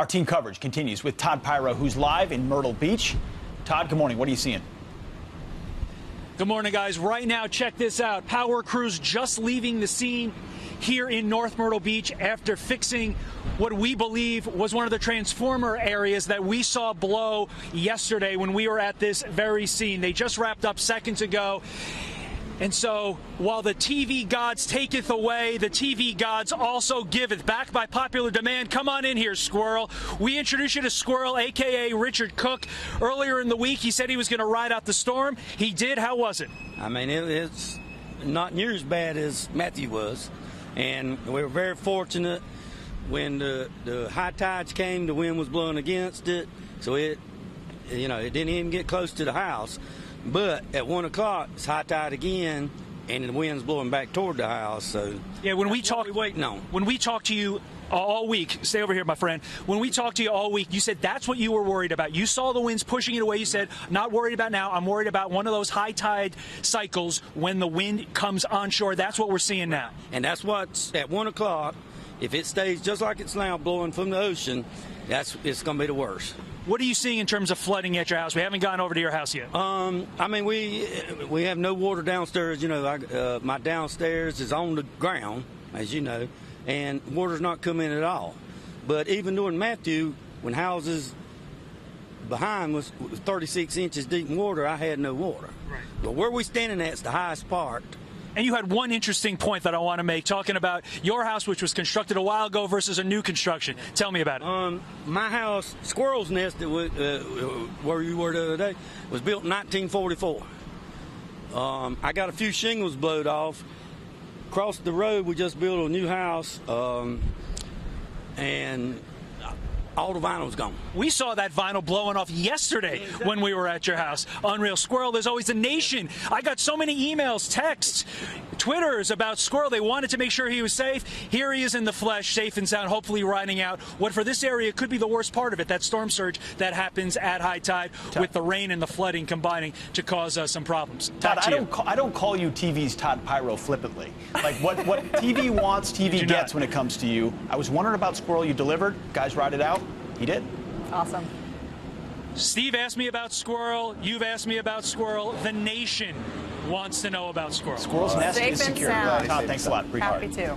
Our team coverage continues with Todd Pyro, who's live in Myrtle Beach. Todd, good morning. What are you seeing? Good morning, guys. Right now, check this out. Power crews just leaving the scene here in North Myrtle Beach after fixing what we believe was one of the transformer areas that we saw blow yesterday when we were at this very scene. They just wrapped up seconds ago. And so, while the TV gods taketh away, the TV gods also giveth. Back by popular demand. Come on in here, Squirrel. We introduced you to Squirrel, a.k.a. Richard Cook. Earlier in the week, he said he was going to ride out the storm. He did. How was it? I mean, it's not near as bad as Matthew was. And we were very fortunate when the high tides came, the wind was blowing against it. So it didn't even get close to the house. But at 1 o'clock, it's high tide again, and the wind's blowing back toward the house. So yeah, when we talk, waiting on. When we talked to you all week, stay over here, my friend. When we talked to you all week, you said that's what you were worried about. You saw the winds pushing it away. You said, not worried about now. I'm worried about one of those high tide cycles when the wind comes onshore. That's what we're seeing now. And that's what's at 1 o'clock. If it stays just like it's now, blowing from the ocean, it's going to be the worst. What are you seeing in terms of flooding at your house? We haven't gotten over to your house yet. I mean, we have no water downstairs. You know, my downstairs is on the ground, as you know, and water's not coming at all. But even during Matthew, when houses behind was 36 inches deep in water, I had no water. Right. But where we standing at is the highest part. And you had one interesting point that I want to make, talking about your house, which was constructed a while ago versus a new construction. Tell me about it. My house, Squirrel's Nest, where you were the other day, was built in 1944. I got a few shingles blowed off. Across the road, we just built a new house, and all the vinyl's gone. We saw that vinyl blowing off yesterday when we were at your house. Unreal. Squirrel, there's always a nation. I got so many emails, texts, Twitters about Squirrel. They wanted to make sure he was safe. Here he is in the flesh, safe and sound, hopefully riding out what for this area could be the worst part of it, that storm surge that happens at high tide with the rain and the flooding combining to cause some problems. Todd, I don't call you TV's Todd Pyro flippantly. Like what TV wants, TV gets when it comes to you. I was wondering about Squirrel. You delivered. Guys, ride it out. He did. Awesome. Steve asked me about Squirrel. You've asked me about Squirrel. The nation wants to know about Squirrel. Squirrel's Nest is secure. Safe and sound. Todd, thanks a lot. Happy to.